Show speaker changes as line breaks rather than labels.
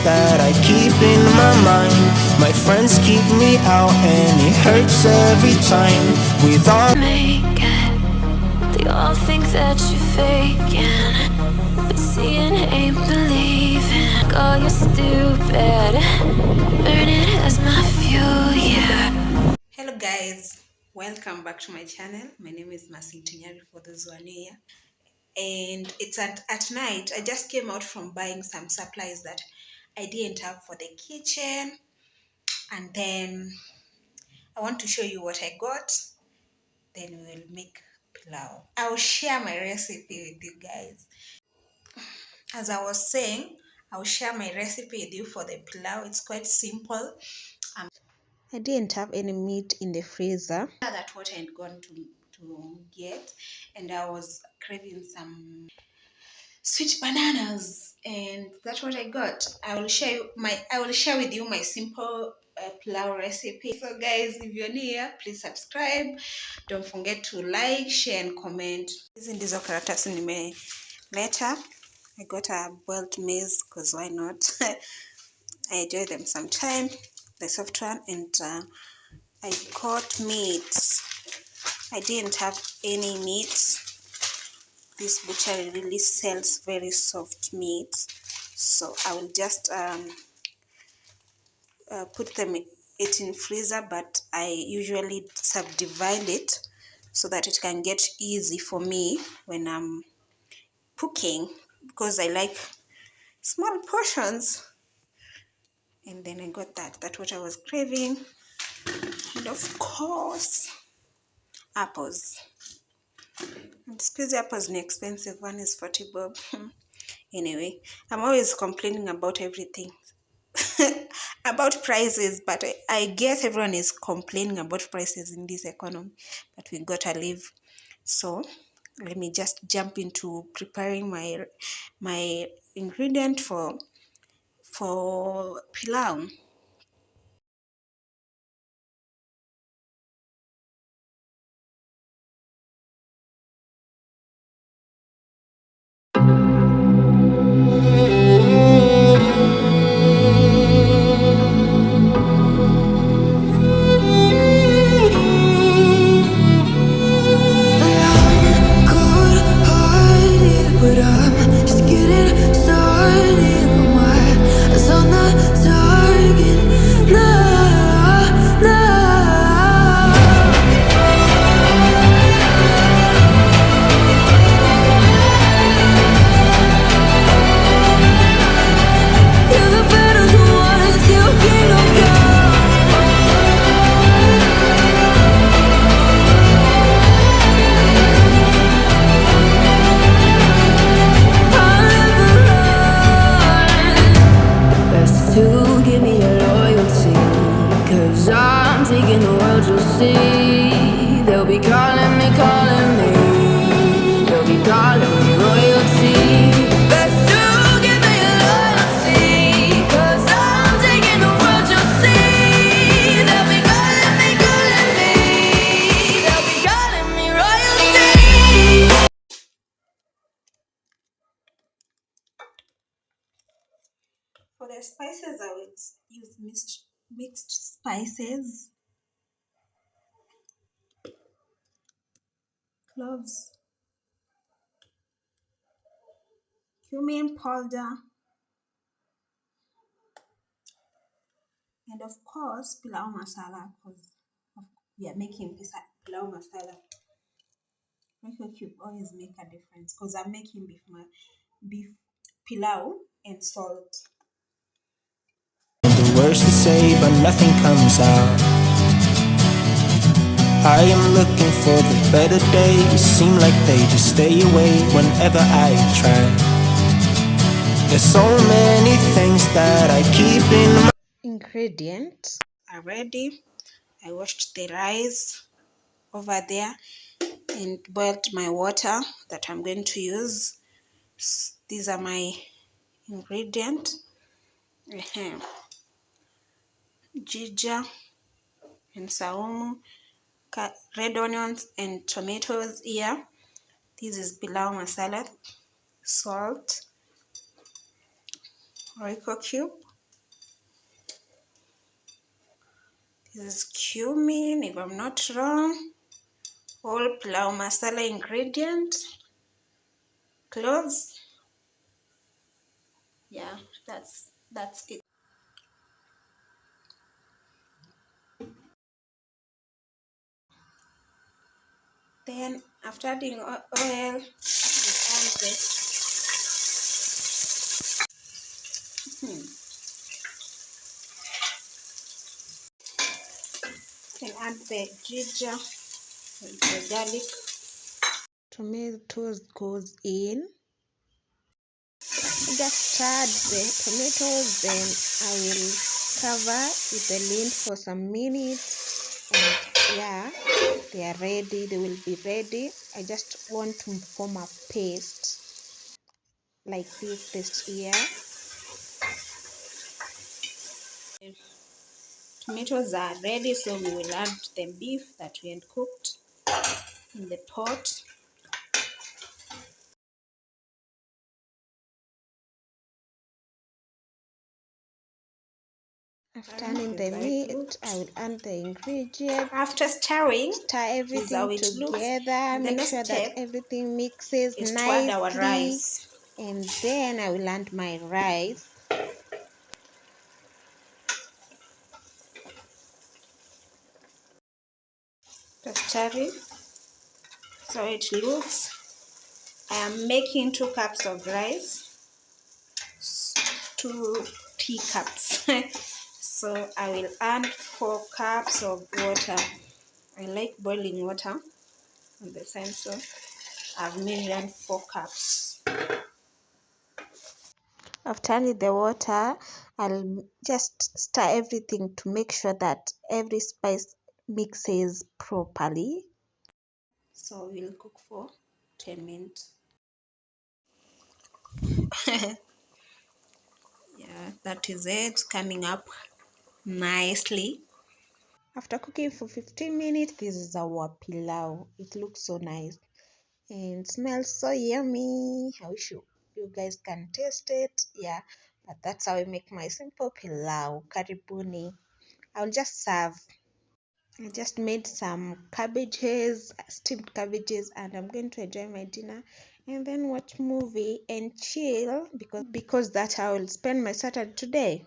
that I keep in my mind. My friends keep me out and it hurts every time. With all
make it, they all think that you're faking, but seeing ain't believing. Call you stupid, burn it as my fuel, yeah.
Hello guys, welcome back to my channel. My name is Masintinyari for those who are new here. And it's at night. I just came out from buying some supplies that I didn't have for the kitchen, and then I want to show you what I got. Then we will make pilau. I'll share my recipe with you guys. As I was saying, I'll share my recipe with you for the pilau. It's quite simple. I didn't have any meat in the freezer. That's what I had gone to get, and I was craving some sweet bananas, and that's what I got. I will share with you my simple pilau recipe. So guys, if you're new here, please subscribe. Don't forget to like, share and comment. Hizi ndizo karatasi nimeleta. I got a boiled maize because why not? I enjoy them sometime, the soft one, and I got meat. I didn't have any meat. This butcher really sells very soft meat, so I will just put it in freezer, but I usually subdivide it so that it can get easy for me when I'm cooking, because I like small portions. And then I got that's what I was craving. And of course, apples. And squeeze apples is expensive. One is 40 bob. Anyway, I'm always complaining about everything. About prices, but I guess everyone is complaining about prices in this economy, but we gotta live. So let me just jump into preparing my ingredient for pilau. For the spices, I will use mixed spices, cloves, cumin powder, and of course pilau masala, because we are making this pilau masala. Micro cube always make a difference, because I'm making beef pilau and salt.
the words to say, but nothing comes out. I am looking for the better days. Seem like they just stay away whenever I try. There's so many things that I keep in my
Ingredients are ready. I washed the rice over there and boiled my water that I'm going to use. These are my ingredients. Ginger and saumu, red onions and tomatoes here. This is pilau masala, salt, royco cube, This is cumin, if I'm not wrong. All pilau masala ingredient. Cloves. Yeah, that's it. Then after adding oil, we add the ginger and the garlic. Tomatoes goes in. I just add the tomatoes, then I will cover with the lid for some minutes, and yeah, they are ready. They will be ready. I just want to form a paste like this paste here. Tomatoes are ready, so we will add the beef that we had cooked in the pot. After adding the meat, I will add the ingredients. After stirring, stir everything together. Make sure that everything mixes nicely. And then I will add my rice. After stirring, so it looks. I am making 2 cups of rice, 2 teacups. So I will add 4 cups of water. I like boiling water on the side, so I've measured 4 cups. After adding the water, I'll just stir everything to make sure that every spice mixes properly. So we'll cook for 10 minutes. Yeah, that is it, coming up nicely. After cooking for 15 minutes, this is our pilau. It looks so nice and smells so yummy. I wish you guys can taste it. Yeah, but that's how I make my simple pilau. Karibuni. I'll just serve. I just made some cabbages, steamed cabbages, and I'm going to enjoy my dinner and then watch movie and chill because that's how I'll spend my Saturday today.